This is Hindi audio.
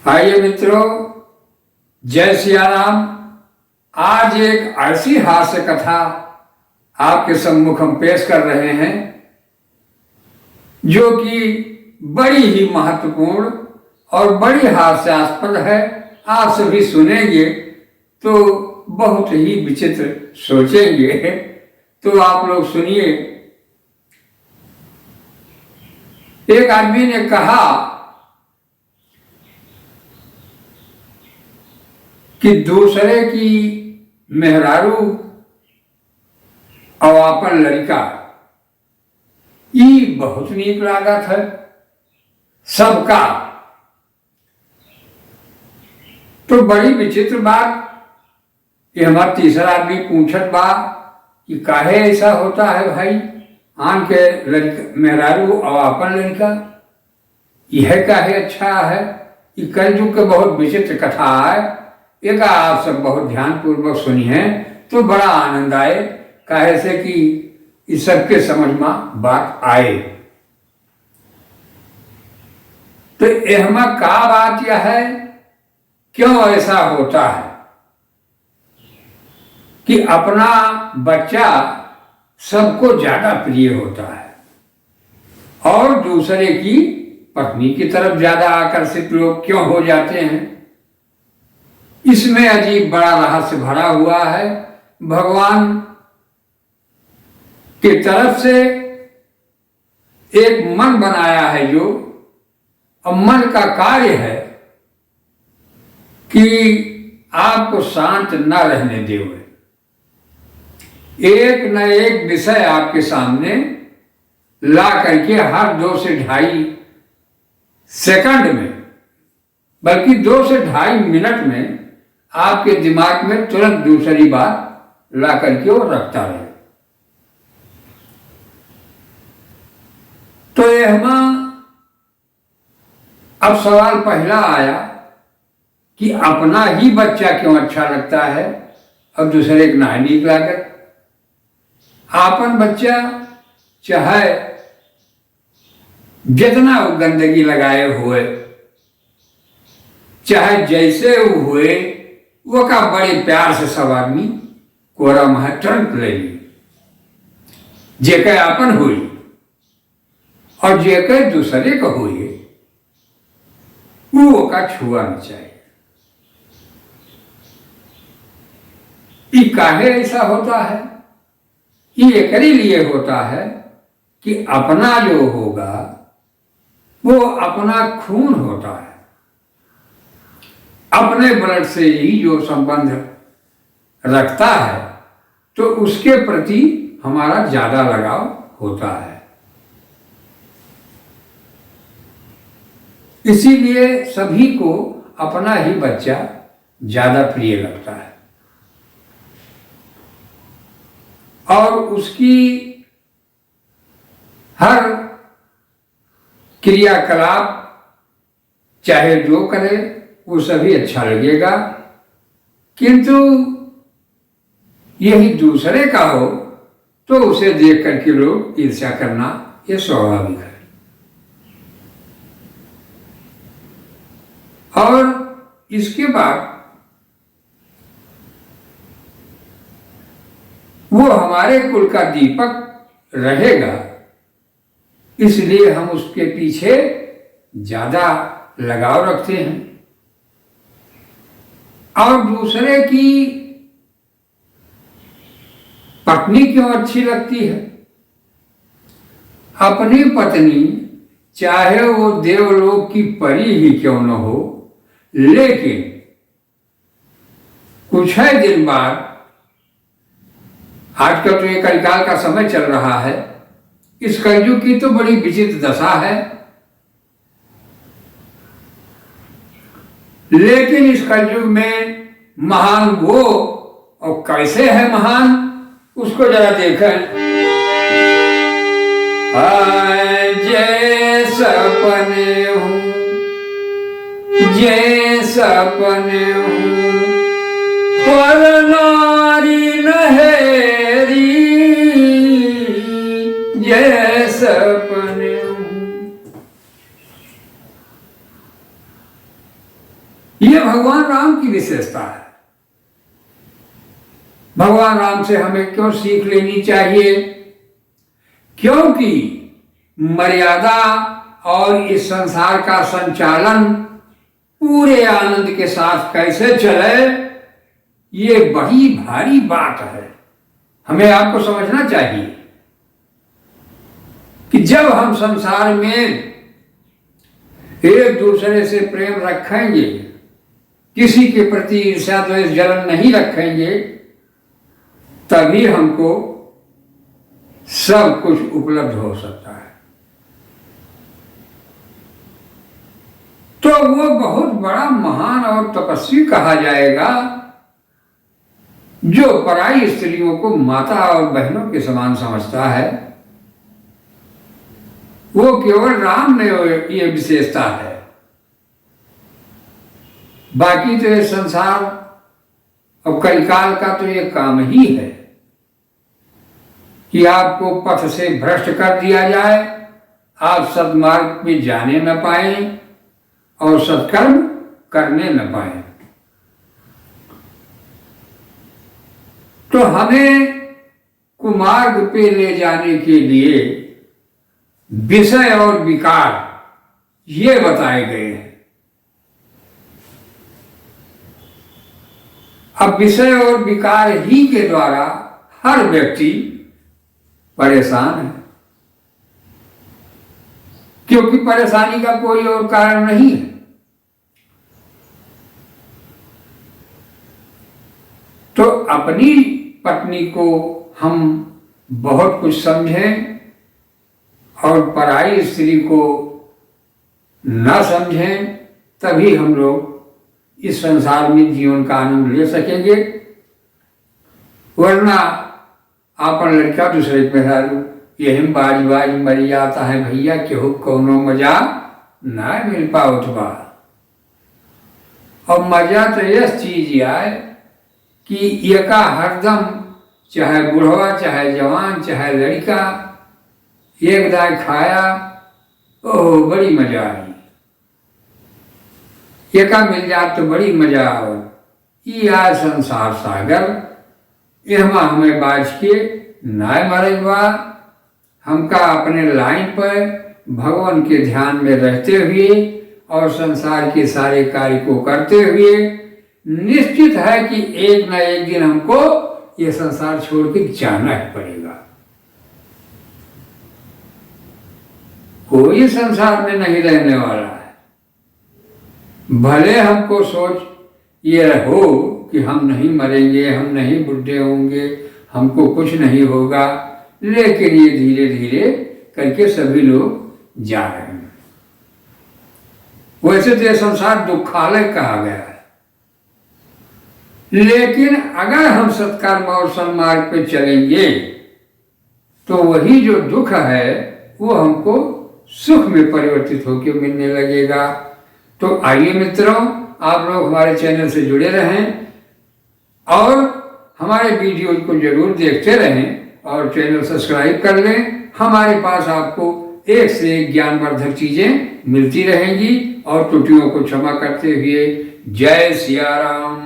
आइए मित्रों, जय सिया राम। आज एक ऐसी हास्य कथा आपके सम्मुख हम पेश कर रहे हैं जो कि बड़ी ही महत्वपूर्ण और बड़ी हास्यास्पद है। आप सभी सुनेंगे तो बहुत ही विचित्र सोचेंगे। तो आप लोग सुनिए। एक आदमी ने कहा कि दूसरे की मेहरारू और अपन लड़का ई बहुत नीक लागत है सबका। तो बड़ी विचित्र बात। ये हमारा तीसरा आदमी पूछत बा कि काहे ऐसा होता है भाई, आन के लड़का मेहरारू और अपन लड़का, यह काहे अच्छा है। ये कलयुग के बहुत विचित्र कथा है। एक आप सब बहुत ध्यान पूर्वक सुनिए तो बड़ा आनंद आए, काहे से कि इस सबके समझ में बात आए। तो एहमा का बात यह है, क्यों ऐसा होता है कि अपना बच्चा सबको ज्यादा प्रिय होता है और दूसरे की पत्नी की तरफ ज्यादा आकर्षित लोग क्यों हो जाते हैं। इसमें अजीब बड़ा रहस्य भरा हुआ है। भगवान की तरफ से एक मन बनाया है जो, और मन का कार्य है कि आपको शांत न रहने देवे। एक न एक विषय आपके सामने ला करके हर 2 से ढाई सेकंड में, बल्कि 2 से ढाई मिनट में आपके दिमाग में तुरंत दूसरी बात ला करके वो रखता रहे। तो यह अब सवाल पहला आया कि अपना ही बच्चा क्यों अच्छा लगता है और दूसरे को ना नीक लागत। आपन बच्चा चाहे जितना वो गंदगी लगाए हुए, चाहे जैसे वो हुए, वो का बड़े प्यार से सब आदमी कोरा मह तुरंत ले ली। जेके आपन हुई और जेके दूसरे को हुई वो का छुआ न चाहिए। ये काहे ऐसा होता है? ये एक लिए होता है कि अपना जो होगा वो अपना खून होता है, अपने ब्लड से ही जो संबंध रखता है तो उसके प्रति हमारा ज्यादा लगाव होता है। इसीलिए सभी को अपना ही बच्चा ज्यादा प्रिय लगता है और उसकी हर क्रियाकलाप चाहे जो करे वो सभी अच्छा लगेगा। किंतु यही दूसरे का हो तो उसे देख करके लोग ईर्ष्या करना ये स्वाभाविक है। और इसके बाद वो हमारे कुल का दीपक रहेगा, इसलिए हम उसके पीछे ज्यादा लगाव रखते हैं। और दूसरे की पत्नी क्यों अच्छी लगती है? अपनी पत्नी चाहे वो देवलोक की परी ही क्यों न हो, लेकिन कुछ है दिन बाद, आजकल तो ये कलिकाल का समय चल रहा है, इस कलयुग की तो बड़ी विचित्र दशा है। लेकिन इस कलयुग में महान वो, और कैसे है महान उसको जरा देखें। जय सपने हूँ, जय सपने हूँ, पर नारी नहेरी, जय सपने हूँ। भगवान राम से हमें क्यों सीख लेनी चाहिए? क्योंकि मर्यादा और इस संसार का संचालन पूरे आनंद के साथ कैसे चले, ये बड़ी भारी बात है। हमें आपको समझना चाहिए कि जब हम संसार में एक दूसरे से प्रेम रखेंगे, किसी के प्रति ईर्ष्या द्वेष जलन नहीं रखेंगे, तभी हमको सब कुछ उपलब्ध हो सकता है। तो वो बहुत बड़ा महान और तपस्वी कहा जाएगा जो पराई स्त्रियों को माता और बहनों के समान समझता है। वो केवल राम में ये विशेषता है। बाकी तो ये संसार और कलिकाल का तो ये काम ही है कि आपको पथ से भ्रष्ट कर दिया जाए, आप सद्मार्ग में जाने न पाए और सत्कर्म करने न पाए। तो हमें कुमार्ग पे ले जाने के लिए विषय और विकार ये बताए गए हैं। अब विषय और विकार ही के द्वारा हर व्यक्ति परेशान है, क्योंकि परेशानी का कोई और कारण नहीं है। तो अपनी पत्नी को हम बहुत कुछ समझें और पराई स्त्री को न समझें, तभी हम लोग इस संसार में जीवन का आनंद ले सकेंगे। वरना आपन लड़का दूसरे पे हारू यही बाज बाज मरी जाता है भैया, केहू कोनो मजा ना मिल पाओत बा। और मजा तो यह चीज आए कि एका हरदम, चाहे बुढ़वा चाहे जवान चाहे लड़का, एक दाय खाया, ओह बड़ी मजा आई। एका मिल जात तो बड़ी मजा आओ। ये आ संसार सागर, यहमा हमें बाज के नाय मरेगा। हमका अपने लाइन पर भगवान के ध्यान में रहते हुए और संसार के सारे कार्य को करते हुए निश्चित है कि एक न एक दिन हमको ये संसार छोड़ के जाना ही पड़ेगा। कोई संसार में नहीं रहने वाला है। भले हमको सोच ये हो कि हम नहीं मरेंगे, हम नहीं बुढ़े होंगे, हमको कुछ नहीं होगा, लेकिन ये धीरे धीरे करके सभी लोग जा रहे हैं। वैसे तो ये संसार दुखालय कहा गया है, लेकिन अगर हम सत्कर्म और सन्मार्ग पे चलेंगे तो वही जो दुख है वो हमको सुख में परिवर्तित होकर मिलने लगेगा। तो आइए मित्रों, आप लोग हमारे चैनल से जुड़े रहें और हमारे वीडियो को जरूर देखते रहें और चैनल सब्सक्राइब कर लें। हमारे पास आपको एक से एक ज्ञानवर्धक चीजें मिलती रहेंगी और त्रुटियों को क्षमा करते हुए जय सिया राम।